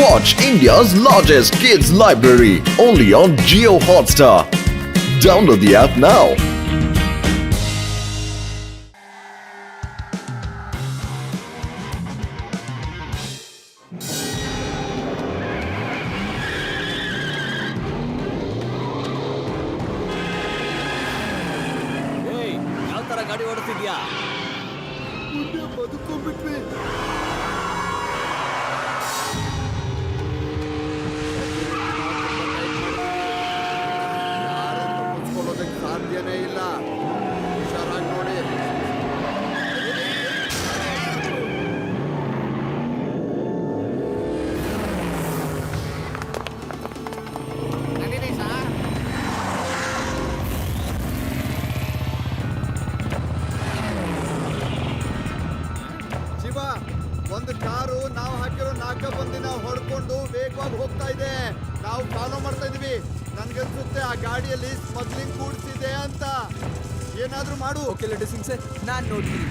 Watch India's largest kids library only on Jio Hotstar. Download the app now. ಯಾವ ತರ ಗಾಡಿ ಓಡಿಸ್ತಿದ್ಯಾ? ಬದುಕೊಂಡ್ಬಿಟ್ವಿ. ಯಾರು ತಪ್ಪಿಸ್ಕೊಳ್ಳೋದಕ್ಕೆ ಸಾಧ್ಯನೇ ಇಲ್ಲ. ಹುಷಾರಾಗಿ ನೋಡಿ. ಶಿವ, ಒಂದು ಕಾರು ನಾವು ಹಾಕಿರೋ ನಾಕಾಬಂದಿನ ಹೊಡ್ಕೊಂಡು ವೇಗವಾಗಿ ಹೋಗ್ತಾ ಇದೆ. ನಾವು ಫಾಲೋ ಮಾಡ್ತಾ ಇದೀವಿ. ನನ್ಗನ್ಸುತ್ತೆ ಆ ಗಾಡಿಯಲ್ಲಿ ಸ್ಮಗ್ಲಿಂಗ್ ಕೂಡ್ಸಿದೆ ಅಂತ. ಏನಾದ್ರೂ ಮಾಡು. ಓಕೆ ಲೆಟ್ ಸಿಂಗ್ ಸರ್, ನಾನು ನೋಡ್ತೀನಿ.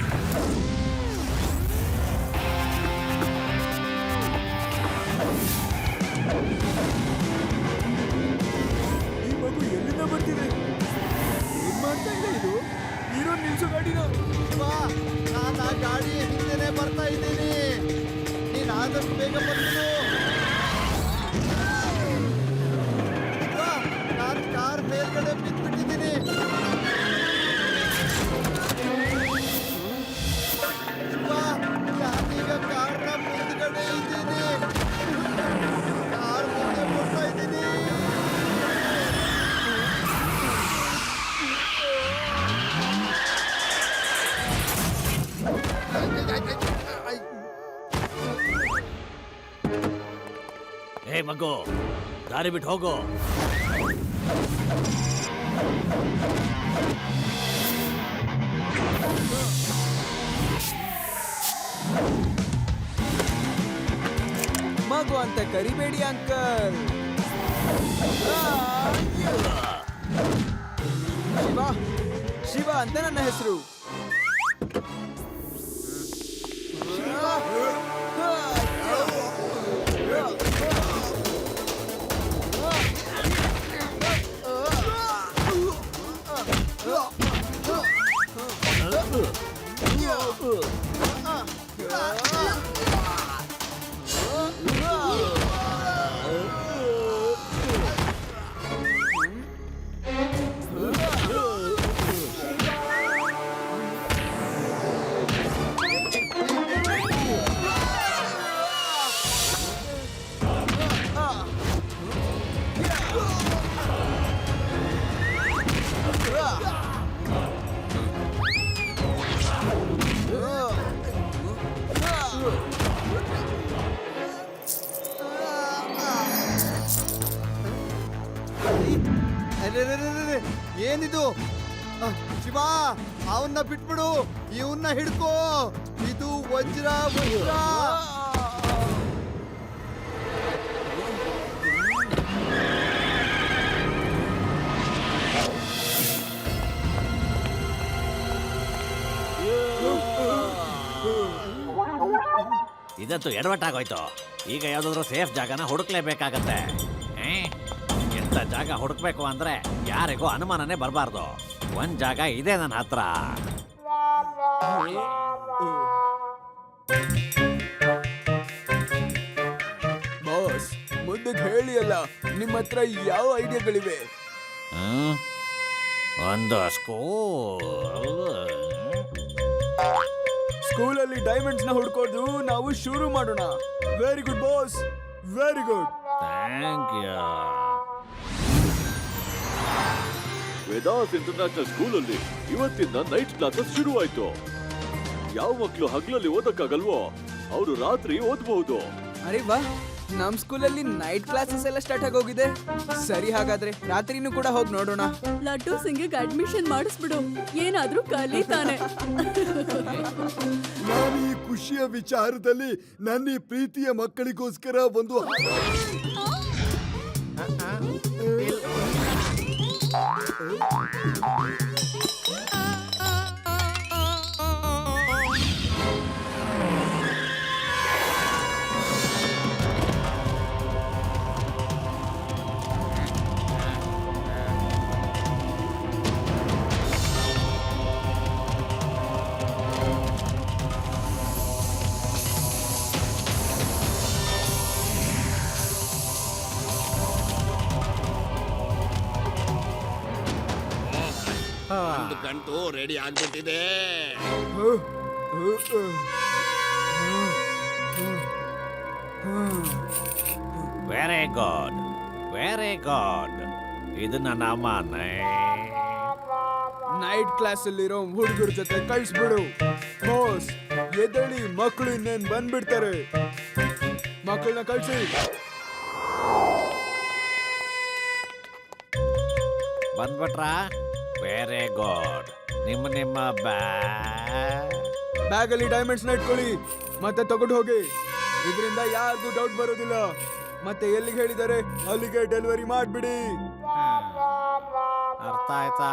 ಈ ಮಗು ಎಲ್ಲಿಂದ ಬರ್ತಿದೆ? ಏನ್ ಮಾಡ್ತಾ ಇದೆ ಇದು? ಹೀರೋ ನಿಲ್ಸು ಗಾಡಿನ. ಶಿವ, ನಾನು ಆ ಗಾಡಿ ಹಿಂದೆನೆ ಬರ್ತಾ ಇದ್ದೀನಿ. ನೀನ್ ಆದಷ್ಟು ಬೇಗ ಬಂದು. ನಾನು ಕಾರ್ ಮೇಲ್ಗಡೆ ಬಿದ್ದ್ಬಿಟ್ಟಿದ್ದೀನಿ. ಶಿವ, ನಾನೀಗ ಕಾರ್ನ ಮುಂದ್ಗಡೆ ಇದ್ದೀನಿ. ಕಾರ್ ಮುಂದೆ ಬರ್ತಾ ಇದ್ದೀನಿ. ಏ ಮಗು, ದಾರಿ ಬಿಟ್ಟು ಹೋಗು. ಮಗು ಅಂತ ಕರಿಬೇಡಿ ಅಂಕಲ್. ಶಿವ, ಶಿವ ಅಂತ ನನ್ನ ಹೆಸರು. ಅರೆರೆರೆರೆರೆ, ಏನಿದು? ಶಿವ, ಅವನ್ನ ಬಿಟ್ಬಿಡು. ಇವನ್ನ ಹಿಡ್ಕೋ. ಇದು ವಜ್ರ ವಜ್ರ. ಇದಂತೂ ಎಡವಟ್ಟಾಗೋಯ್ತು. ಈಗ ಯಾವ್ದಾದ್ರು ಸೇಫ್ ಜಾಗನ ಹುಡುಕ್ಲೇಬೇಕಾಗತ್ತೆ. ಎಂತ ಜಾಗ ಹುಡುಕ್ಬೇಕು ಅಂದ್ರೆ ಯಾರಿಗೂ ಅನುಮಾನನೇ ಬರಬಾರ್ದು. ಒಂದ್ ಜಾಗ ಇದೆ ನನ್ನ ಹತ್ರ. ಬಾಸ್, ಮುಂದಕ್ಕೆ ಹೇಳಿ ಅಲ್ಲ, ನಿಮ್ಮ ಹತ್ರ ಯಾವ ಐಡಿಯಾಗಳಿವೆ? ಒಂದು ಸ್ಕೂಲಲ್ಲಿ ಡೈಮಂಡ್ಸ್ ನ ಹುಡ್ಕೋದು ನಾವು ಶುರು ಮಾಡೋಣ. Very good boss, very good. Thank you. Vedas international ಸ್ಕೂಲಲ್ಲಿ ಇವತ್ತಿಂದ ನೈಟ್ ಕ್ಲಾಸಸ್ ಶುರುವಾಯ್ತು. ಯಾವ ಮಕ್ಕಳು ಹಗಲಲ್ಲಿ ಓದಕ್ಕಾಗಲ್ವೋ ಅವರು ರಾತ್ರಿ ಓದಬಹುದು. ಅರೆ ವಾ, ನಮ್ ಸ್ಕೂಲಲ್ಲಿ ನೈಟ್ ಕ್ಲಾಸಸ್ ಎಲ್ಲ ಸ್ಟಾರ್ಟ್ ಆಗೋಗಿದೆ. ಸರಿ, ಹಾಗಾದ್ರೆ ರಾತ್ರಿನೂ ಕೂಡ ಹೋಗಿ ನೋಡೋಣ. ಲಡ್ಡು ಸಿಂಗಿಗೆ ಅಡ್ಮಿಷನ್ ಮಾಡಿಸ್ಬಿಡು, ಏನಾದ್ರೂ ಕಲಿತಾನೆ. ನಾನು ಈ ಖುಷಿಯ ವಿಚಾರದಲ್ಲಿ ನನ್ನ ಈ ಪ್ರೀತಿಯ ಮಕ್ಕಳಿಗೋಸ್ಕರ ಒಂದು ಓದಕ್ಕಂತೂ ರೆಡಿ ಆಗ್ಬಿಟ್ಟಿದೆ. Very good, very good. ಇದು ನನ್ನ ಮನೆ. ನೈಟ್ ಕ್ಲಾಸ್ ಅಲ್ಲಿರೋ ಹುಡುಗರ ಜೊತೆ ಕಳ್ಸ್ಬಿಡು. ಬಾಸ್ ಎದಳಿ, ಮಕ್ಕಳು ಇನ್ನೇನ್ ಬಂದ್ಬಿಡ್ತಾರೆ. ಮಕ್ಕಳನ್ನ ಕಳ್ಸಿ. ಬಂದ್ಬಿಟ್ರಾ? Very good. ನಿಮ್ಮ ಬ್ಯಾಗ್ ಅಲ್ಲಿ ಡೈಮಂಡ್ಸ್ ನ ಇಟ್ಕೊಳ್ಳಿ, ಮತ್ತೆ ತಗೊಂಡು ಹೋಗಿ. ಇದರಿಂದ ಯಾರಿಗೂ ಡೌಟ್ ಬರೋದಿಲ್ಲ. ಮತ್ತೆ ಎಲ್ಲಿಗೆ ಹೇಳಿದ್ದಾರೆ ಅಲ್ಲಿಗೆ ಡೆಲಿವರಿ ಮಾಡ್ಬಿಡಿ. ಅರ್ಥ ಆಯ್ತಾ?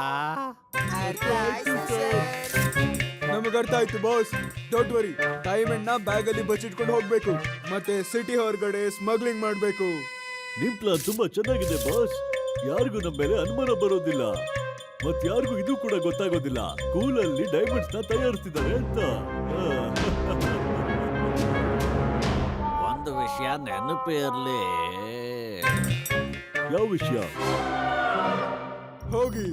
ನಮಗ್ ಅರ್ಥ ಆಯ್ತು ಬಾಸ್. ಡೋಂಟ್ ವರಿ, ಡೈಮಂಡ್ ನ ಬ್ಯಾಗ್ ಅಲ್ಲಿ ಬಚ್ಚಿಟ್ಕೊಂಡು ಹೋಗ್ಬೇಕು. ಮತ್ತೆ ಸಿಟಿ ಹೊರಗಡೆ ಸ್ಮಗ್ಲಿಂಗ್ ಮಾಡ್ಬೇಕು. ನಿಮ್ ಪ್ಲಾನ್ ತುಂಬಾ ಚೆನ್ನಾಗಿದೆ ಬಾಸ್. ಯಾರಿಗೂ ನಮ್ಮ ಮೇಲೆ ಅನುಮಾನ ಬರೋದಿಲ್ಲ. ಮತ್ ಯಾರಿಗೂ ಇದು ಕೂಡ ಗೊತ್ತಾಗೋದಿಲ್ಲ ಸ್ಕೂಲಲ್ಲಿ ಡೈಮಂಡ್ಸ್ ನ ತಯಾರಿಸ್ತಿದ್ದಾರೆ ಅಂತ. ಒಂದು ವಿಷಯ ನೆನಪಿರ್ಲಿ. ಯಾವ ವಿಷಯ? ಹೋಗಿ.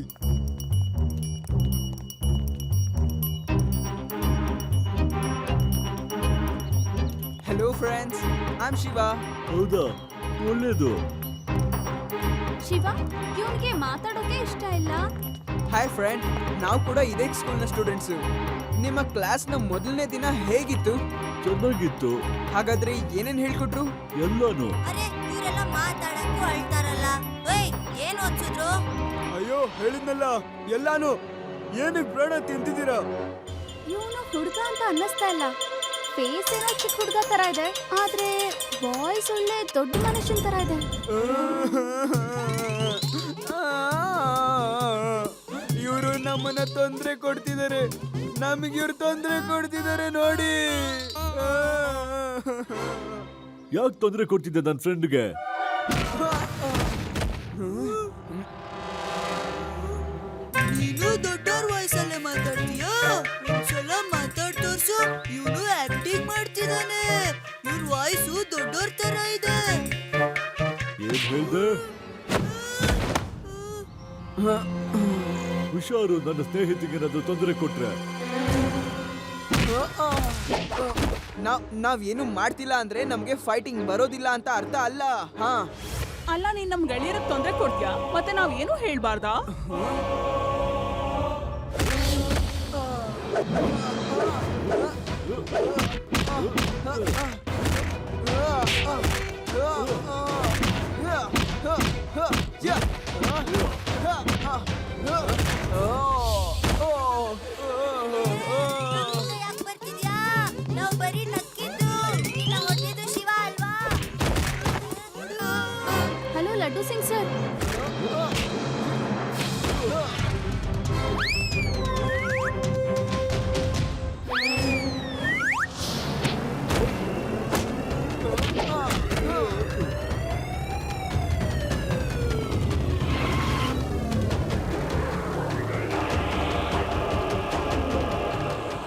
Hello friends, I am Shiva. ಹೌದಾ, ಒಳ್ಳೇದು. ಶಿವ, ಇವನ್ಗೆ ಮಾತಾಡೋಕೆ ಇಷ್ಟ ಇಲ್ಲ. ಹಾಯ್ ಫ್ರೆಂಡ್, ನಾವು ಕೂಡ ಇದೇ ಸ್ಕೂಲ್ನ ಸ್ಟೂಡೆಂಟ್ಸ್. ನಿಮ್ಮ ಕ್ಲಾಸ್ನ ಮೊದಲನೇ ದಿನ ಹೇಗಿತ್ತು? ಚೆನ್ನಾಗಿತ್ತು. ಹಾಗಾದ್ರೆ ಏನೇನ್ ಹೇಳ್ಕೊಟ್ರು? ಎಲ್ಲಾನು. ಅರೆ ಇವರೆಲ್ಲ ಮಾತಾಡಕ್ಕೂ ಅಳ್ತಾರಲ್ಲ. ಓಯ್, ಏನ್ ಓದ್ಸಿದ್ರು? ಅಯ್ಯೋ ಹೇಳಿದ್ನಲ್ಲ ಎಲ್ಲಾನು. ಏನಕ್ಕೆ ಪ್ರಾಣ ತಿಂತಿದ್ದೀರಾ? ಇವನು ಹುಡುಗ ಅಂತ ಅನ್ನಿಸ್ತಾ ಇಲ್ಲ. ಫೇಸ್ ಏನೋ ಚಿಕ್ಕ ಹುಡುಗ ತರ ಇದೆ, ಆದ್ರೆ ವಾಯ್ಸ್ ಒಳ್ಳೆ ದೊಡ್ಡ ಮನುಷ್ಯನ್ ತರ ಇದೆ. ಇವರು ನಮ್ಮನ್ನ ತೊಂದ್ರೆ ಕೊಡ್ತಿದ್ದಾರೆ. ನಮಗೆ ಇವ್ರು ತೊಂದ್ರೆ ಕೊಡ್ತಿದ್ದಾರೆ ನೋಡಿ. ಯಾಕೆ ತೊಂದರೆ ಕೊಡ್ತಿದ್ದೆ ನನ್ನ ಫ್ರೆಂಡ್ಗೆ? ನೀನು ದೊಡ್ಡವ್ರ ವಯಸ್ಸಲ್ಲೇ ಮಾತಾಡ್ತೀಯಾ? ಒಂದ್ಸಲ ಮಾತಾಡ್ ತೋರ್ಸು. ಇವನು ಆಕ್ಟಿಂಗ್ ಮಾಡ್ತಿದ್ದಾನೆ. ಇವ್ರ ವಾಯ್ಸು ದೊಡ್ಡವ್ರ ತರ ಇದೆ. ಏನ್ ಹೇಳ್ದೆ? ಹುಷಾರು, ನನ್ನ ಸ್ನೇಹಿತಿಗೆ ಏನಾದ್ರು ತೊಂದರೆ ಕೊಟ್ರೆ. ನಾವೇನು ಮಾಡ್ತಿಲ್ಲ ಅಂದ್ರೆ ನಮ್ಗೆ ಫೈಟಿಂಗ್ ಬರೋದಿಲ್ಲ ಅಂತ ಅರ್ಥ ಅಲ್ಲ. ಹಾ, ಅಲ್ಲ, ನೀನ್ ನಮ್ ಗೆಳೆಯರಿಗೆ ತೊಂದ್ರೆ ಕೊಡ್ತೀಯಾ? ಮತ್ತೆ ನಾವ್ ಏನು ಹೇಳ್ಬಾರ್ದಾ? ನೀನು ಯಾಕ್ ಬರ್ತಿದ್ಯಾ? ನಾವ್ ಬರೀ ನಕ್ಕಿದ್ದು. ನಿನ್ನ ಹೊಡೆದಿದ್ದು ಶಿವ ಅಲ್ವಾ? Hello Laddu Singh sir.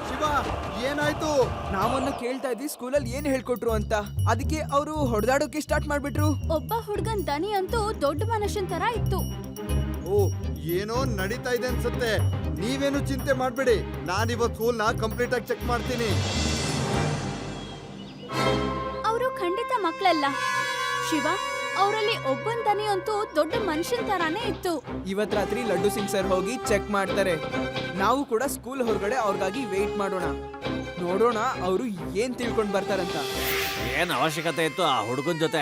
ಶಿವ, ಏನಾಯ್ತು? ನಾವನ್ನ ಕೇಳ್ತಾ ಇದ್ವಿ ಸ್ಕೂಲಲ್ಲಿ ಏನ್ ಹೇಳ್ಕೊಟ್ರು ಅಂತ. ಅದಕ್ಕೆ ಅವರು ಹೊಡೆದಾಡೋಕೆ ಸ್ಟಾರ್ಟ್ ಮಾಡ್ಬಿಟ್ರು. ಒಬ್ಬ ಹುಡುಗನ್ ದನಿ ಅಂತೂ ದೊಡ್ಡ ಮನುಷ್ಯನ್ ತರ ಇತ್ತು. ಓ, ಏನೋ ನಡೀತಾ ಇದೆ ಅನ್ಸುತ್ತೆ. ನೀವೇನು ಚಿಂತೆ ಮಾಡ್ಬೇಡಿ, ನಾನಿವತ್ತು ಸ್ಕೂಲ್ನ ಕಂಪ್ಲೀಟ್ ಆಗಿ ಚೆಕ್ ಮಾಡ್ತೀನಿ. ಅವರು ಖಂಡಿತ ಮಕ್ಕಳಲ್ಲ ಶಿವ. ಅವರಲ್ಲಿ ಒಬ್ಬನ್ ದನಿ ಅಂತೂ ದೊಡ್ಡ ಮನುಷ್ಯನ್ ತರಾನೇ ಇತ್ತು. ಇವತ್ ರಾತ್ರಿ ಲಡ್ಡು ಸಿಂಗ್ ಸರ್ ಹೋಗಿ ಚೆಕ್ ಮಾಡ್ತಾರೆ. ನಾವು ಕೂಡ ಸ್ಕೂಲ್ ಹೊರಗಡೆ ಅವ್ರಿಗಾಗಿ ವೇಟ್ ಮಾಡೋಣ. ನೋಡೋಣ ಅವರು ಏನ್ ತಿಳ್ಕೊಂಡ್ ಬರ್ತಾರಂತ. ಏನ್ ಅವಶ್ಯಕತೆ ಇತ್ತು ಆ ಹುಡುಗನ್ ಜೊತೆ?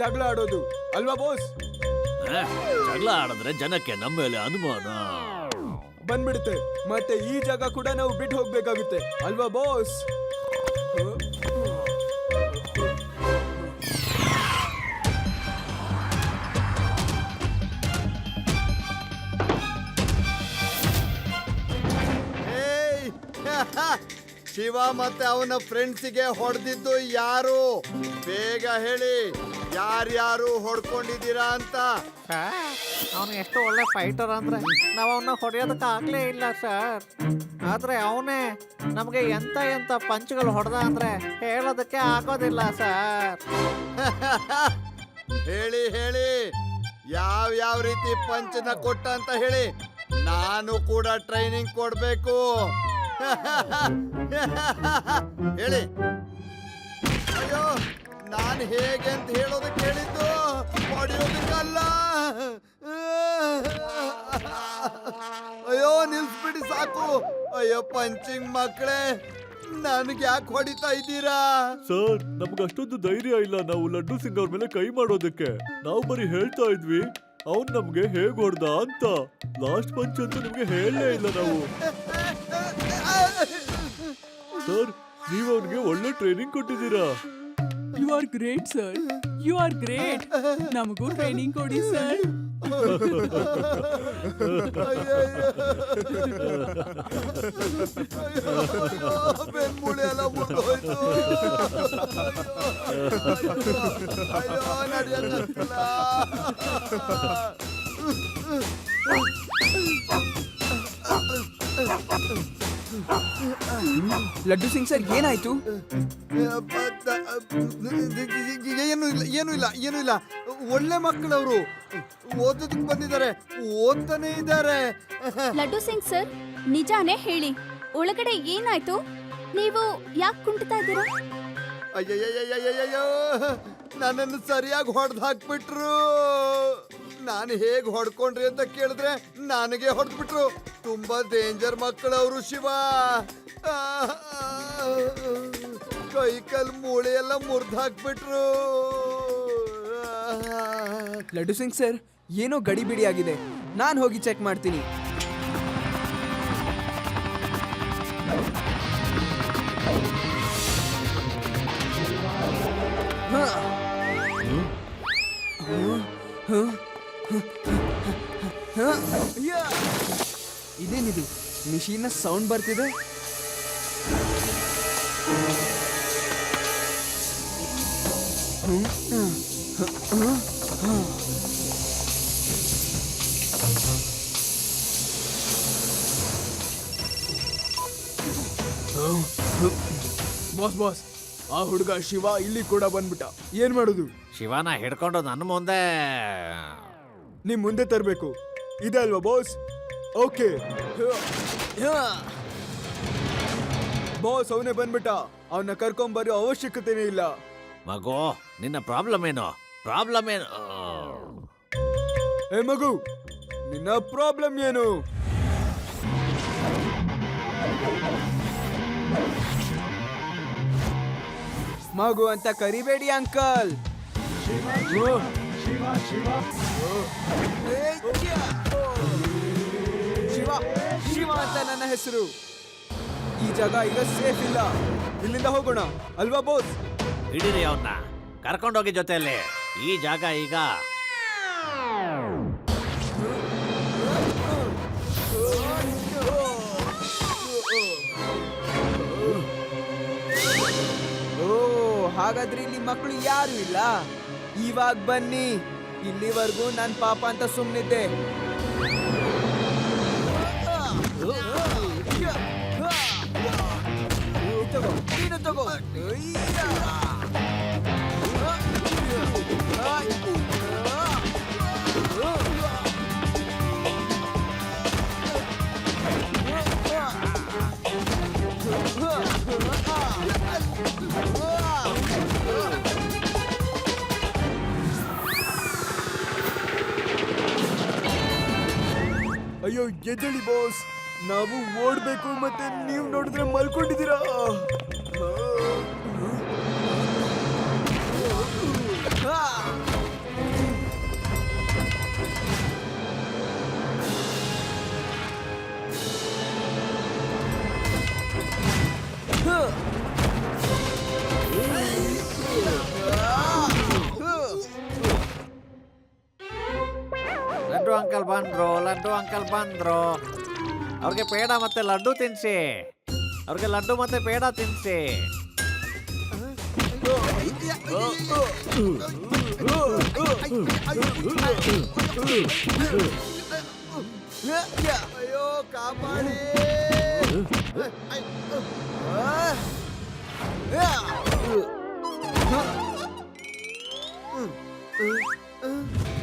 ಜಗಳ ಆಡೋದು ಅಲ್ವಾ ಬಾಸ್? ಜಗಳ ಆಡಿದ್ರೆ ಜನಕ್ಕೆ ನಮ್ಮ ಮೇಲೆ ಅನುಮಾನ ಬಂದ್ಬಿಡುತ್ತೆ. ಮತ್ತೆ ಈ ಜಾಗ ಕೂಡ ನಾವು ಬಿಟ್ಟು ಹೋಗ್ಬೇಕಾಗುತ್ತೆ ಅಲ್ವಾ ಬಾಸ್? ಏಯ್, ಶಿವ ಮತ್ತೆ ಅವನ ಫ್ರೆಂಡ್ಸಿಗೆ ಹೊಡೆದಿದ್ದು ಯಾರು? ಬೇಗ ಹೇಳಿ, ಯಾರ್ಯಾರು ಹೊಡ್ಕೊಂಡಿದ್ದೀರಾ ಅಂತ. ಅವನು ಎಷ್ಟು ಒಳ್ಳೆ ಫೈಟರ್ ಅಂದ್ರೆ ನಾವು ಅವನ್ನ ಹೊಡೆಯೋದಕ್ಕೆ ಆಗ್ಲೇ ಇಲ್ಲ ಸರ್. ಆದ್ರೆ ಅವನೇ ನಮಗೆ ಎಂತ ಎಂತ ಪಂಚ್ಗಳು ಹೊಡೆದ ಅಂದ್ರೆ ಹೇಳೋದಕ್ಕೆ ಆಗೋದಿಲ್ಲ ಸರ್. ಹೇಳಿ ಹೇಳಿ, ಯಾವ ಯಾವ ರೀತಿ ಪಂಚನ ಕೊಟ್ಟ ಅಂತ ಹೇಳಿ. ನಾನು ಕೂಡ ಟ್ರೈನಿಂಗ್ ಕೊಡ್ಬೇಕು. ಹೇಳಿ. ಅಯ್ಯೋ, ನಾನು ಹೇಗೆ ಅಂತ ಹೇಳೋದಕ್ಕೆ ಹೇಳಿದ್ದು, ಹೊಡೆಯೋದಕ್ಕಲ್ಲ. ಅಯ್ಯೋ, ನಿಲ್ಸ್ಬಿಡಿ ಸಾಕು. ಅಯ್ಯೋ ಪಂಚಿಂಗ್ ಮಕ್ಕಳೇ, ನನ್ಗೆ ಯಾಕೆ ಹೊಡಿತಾ ಇದ್ದೀರಾ? ಸರ್ ನಮ್ಗೆ ಅಷ್ಟೊಂದು ಧೈರ್ಯ ಇಲ್ಲ ನಾವು ಲಡ್ಡು ಸಿಂಗ್ ಅವ್ರ ಮೇಲೆ ಕೈ ಮಾಡೋದಕ್ಕೆ. ನಾವು ಬರೀ ಹೇಳ್ತಾ ಇದ್ವಿ ಅವ್ನ್ ನಮ್ಗೆ ಹೇಗ್ ಹೊಡ್ದ ಅಂತ. ಲಾಸ್ಟ್ ಪಂಚ್ ಅಂತ ನಿಮ್ಗೆ ಹೇಳಲೇ ಇಲ್ಲ ನಾವು. ಸರ್ ನೀವು ಅವ್ನಿಗೆ ಒಳ್ಳೆ ಟ್ರೈನಿಂಗ್ ಕೊಟ್ಟಿದ್ದೀರಾ. You are great sir, you are great. ನಮಗೂ ಟ್ರೈನಿಂಗ್ ಕೊಡಿ ಸರ್. ಬೆನ್ಮೂಳೆ ಎಲ್ಲ ಮುರಿದೋಯ್ತು. ಅಯ್ಯೋ, ನಡೆಯೋಕ್ಕಾಗ್ತಿಲ್ಲ. ಲಡ್ಡು ಸಿಂಗ್ ಸರ್ ಏನಾಯ್ತು? ಏನು ಇಲ್ಲ. ಒಳ್ಳೆ ಮಕ್ಕಳವರು ಓದೋದಕ್ಕೆ ಬಂದಿದ್ದಾರೆ, ಓದ್ತಾನೆ ಇದ್ದಾರೆ. ಲಡ್ಡು ಸಿಂಗ್ ಸರ್, ನಿಜಾನೇ ಹೇಳಿ, ಒಳಗಡೆ ಏನಾಯ್ತು? ನೀವು ಯಾಕೆ ಕುಂಟ್ತಾ ಇದ್ದೀರಾ? ಅಯ್ಯಯ್ಯಯ್ಯಯ್ಯಯ್ಯೋ, ನನ್ನನ್ನು ಸರಿಯಾಗಿ ಹೊಡೆದು ಹಾಕ್ಬಿಟ್ರು. ನಾನು ಹೇಗೆ ಹೊಡ್ಕೊಂಡ್ರಿ ಅಂತ ಕೇಳಿದ್ರೆ ನನಗೆ ಹೊಡೆದ್ಬಿಟ್ರು. ತುಂಬಾ ಡೇಂಜರ್ ಮಕ್ಕಳವರು ಶಿವ. ಕೈ ಕಲ್ ಮೂಳೆ ಎಲ್ಲ ಮುರಿದು ಹಾಕ್ಬಿಟ್ರು. ಲಡ್ಡು ಸಿಂಗ್ ಸರ್ ಏನೋ ಗಡಿಬಿಡಿ ಆಗಿದೆ, ನಾನು ಹೋಗಿ ಚೆಕ್ ಮಾಡ್ತೀನಿ. ಇದೇನಿದು, ಮಿಷಿನ್ನ ಸೌಂಡ್ ಬರ್ತಿದೆ. ಬಾಸ್, ಆ ಹುಡುಗ ಶಿವ ಇಲ್ಲಿ ಕೂಡ ಬಂದ್ಬಿಟ್ಟ. ಏನ್ ಮಾಡುದು? ಶಿವನ ಹಿಡ್ಕೊಂಡು ನನ್ನ ಮುಂದೆ ನಿಮ್ ಮುಂದೆ ತರಬೇಕು, ಇದೆ ಅಲ್ವಾ ಬಾಸ್? ಓಕೆ ಬಾಸ್, ಅವನೇ ಬಂದ್ಬಿಟ್ಟ. ಅವನ್ನ ಕರ್ಕೊಂಬರೋ ಅವಶ್ಯಕತೆನೇ ಇಲ್ಲ. ಮಗು, ನಿನ್ನ ಪ್ರಾಬ್ಲಮ್ ಏನು? ಏ ಮಗು, ನಿನ್ನ ಪ್ರಾಬ್ಲಮ್ ಏನು? ಮಗು ಅಂತ ಕರಿಬೇಡಿ ಅಂಕಲ್. ಶಿವ ಅಂತ ನನ್ನ ಹೆಸರು. ಈ ಜಾಗ ಈಗ ಸೇಫ್ ಇಲ್ಲ, ಇಲ್ಲಿಂದ ಹೋಗೋಣ ಅಲ್ವಾ ಬಾಸ್? ಹಿಡೀರಿ ಅವನ್ನ, ಕರ್ಕೊಂಡೋಗಿ ಜೊತೆಯಲ್ಲಿ. ಈ ಜಾಗ ಈಗ ಹಾಗಾದ್ರೆ ಇಲ್ಲಿ ಮಕ್ಕಳು ಯಾರು ಇಲ್ಲ. ಇವಾಗ ಬನ್ನಿ, ಇಲ್ಲಿವರೆಗೂ ನನ್ ಪಾಪ ಅಂತ ಸುಮ್ಮನಿದ್ದೆ. ತಗೋ. ಅಯ್ಯೋ ಎದ್ದೇಳಿ ಬಾಸ್, ನಾವು ಓಡ್ಬೇಕು. ಮತ್ತೆ ನೀವು ನೋಡಿದ್ರೆ ಮಲ್ಕೊಂಡಿದ್ದೀರಾ. ಲಡ್ಡು ಅಂಕಲ್ ಬಂದ್ರು. ಅವ್ರಿಗೆ ಪೇಡ ಮತ್ತೆ ಲಡ್ಡು ತಿನ್ಸಿ. ಅಯ್ಯೋ ಕಾಪಾಡಿ.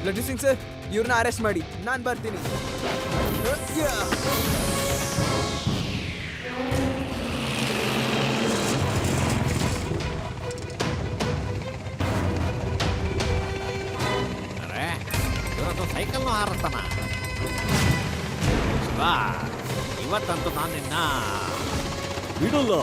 ಲಡ್ಡು ಸಿಂಗ್ ಸರ್ ಇವ್ರನ್ನ ಅರೆಸ್ಟ್ ಮಾಡಿ ನಾನು ಬರ್ತೀನಿ. ಅರೆ ಇವತ್ತು ಸೈಕಲ್ನು ಹಾರಿಸ್ತಾನ. ಶಿವ, ಇವತ್ತಂತೂ ನಾನು ನಿನ್ನ ಬಿಡಲ್ಲ.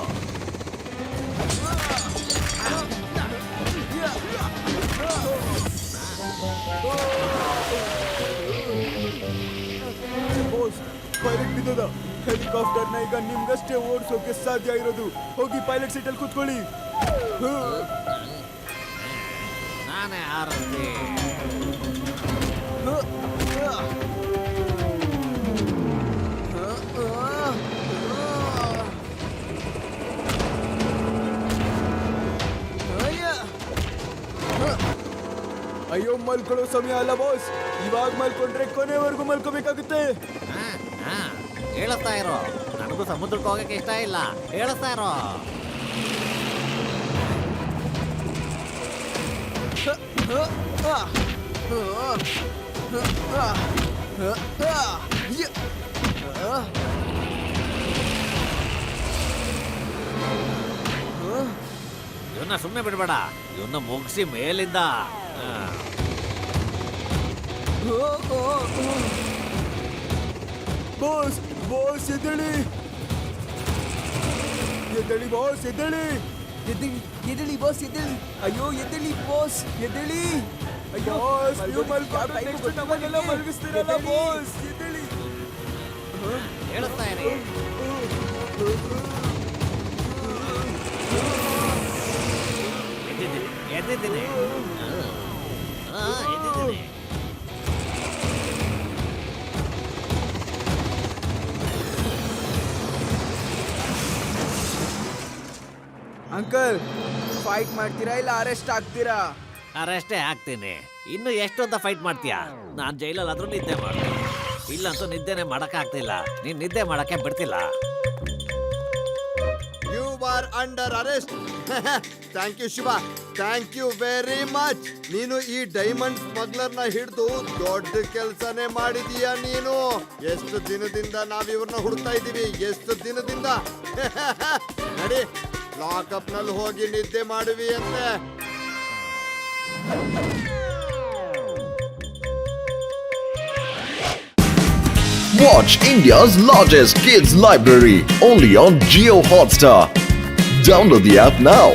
ಪೈಲಟ್ ಬಿದ್ದದ. ಹೆಲಿಕಾಪ್ಟರ್ನ ಈಗ ನಿಮ್ಗಷ್ಟೇ ಓಡಿಸೋಕೆ ಸಾಧ್ಯ ಇರೋದು. ಹೋಗಿ ಪೈಲಟ್ ಸೀಟಲ್ಲಿ ಕೂತ್ಕೊಳ್ಳಿ. ನಾನೇ ಹಾರಿಸ್ತೀನಿ. ಅಯ್ಯೋ ಮಲ್ಕೊಳ್ಳೋ ಸಮಯ ಅಲ್ಲ ಬಾಸ್. ಇವಾಗ ಮಲ್ಕೊಂಡ್ರೆ ಕೊನೆವರೆಗೂ ಮಲ್ಕೋಬೇಕಾಗುತ್ತೆ. ಹೇಳಿಸ್ತಾ ಇರೋ, ನನಗೂ ಸಮುದ್ರಕ್ಕೆ ಹೋಗಕ್ಕೆ ಇಷ್ಟ ಇಲ್ಲ. ಹೇಳಿಸ್ತಾ ಇರೋ. ಇವನ್ನ ಸುಮ್ಮನೆ ಬಿಡಬೇಡ, ಇವನ್ನ ಮುಗಿಸಿ ಮೇಲಿಂದ. ಬಾಸ್ ಬಾಸ್ ಎದ್ದೇಳಿ ಎದ್ದೇಳಿ ಬಾಸ್ ಎದ್ದೇಳಿ. ಎದ್ದೇಳಿ ಎದ್ದೇಳಿ ಬಾಸ್ ಎದ್ದೇಳಿ. ಅಯ್ಯೋ ಎದ್ದೇಳಿ ಬಾಸ್ ಎದ್ದೇಳಿ. ಅಯ್ಯೋ ಬಾಸ್ ನೀವು ಮಲ್ಕೊಂಡು next ನಮ್ಮನ್ನೆಲ್ಲ ಮಲಗಿಸ್ತೀರಲ್ಲ ಬಾಸ್. ಎದ್ದೇಳಿ. ಹೇಳಿಸ್ತಾ ಇರಿ. ಎದ್ದಿದ್ದೀನಿ ಎದ್ದಿದ್ದೀನಿ. ಅಂಕಲ್ ಫೈಟ್ ಮಾಡ್ತೀರಾ ಇಲ್ಲ ಅರೆಸ್ಟ್ ಆಗ್ತೀರಾ? ಅರೆಸ್ಟೇ ಆಗ್ತೀನಿ. ಇನ್ನು ಎಷ್ಟು ಅಂತ ಫೈಟ್ ಮಾಡ್ತೀಯಾ? ನಾನು ಜೈಲಲ್ಲಾದ್ರೂ ನಿದ್ದೆ ಮಾಡ್ತೀನಿ. ಇಲ್ಲಂತೂ ನಿದ್ದೆನೆ ಮಾಡಕ್ಕಾಗ್ತಿಲ್ಲ. ನೀನ್ ನಿದ್ದೆ ಮಾಡಕ್ಕೆ ಬಿಡ್ತಿಲ್ಲ. You are under arrest. Thank you Shiva, thank you very much. ನೀನು ಈ ಡೈಮಂಡ್ ಸ್ಮಗ್ಲರ್ನ ಹಿಡಿದು ದೊಡ್ಡ ಕೆಲಸನೇ ಮಾಡಿದೀಯ ನೀನು. ಎಷ್ಟು ದಿನದಿಂದ ನಾವ್ ಇವ್ರನ್ನ ಹುಡುಕ್ತಾ ಇದ್ದೀವಿ, ಎಷ್ಟು ದಿನದಿಂದ. ನಡಿ, ಲಾಕಪ್ ನಲ್ಲಿ ಹೋಗಿ ನಿದ್ದೆ ಮಾಡುವಿ ಅಂತೆ. Watch India's largest kids library only on Geo Hotstar. Download the app now.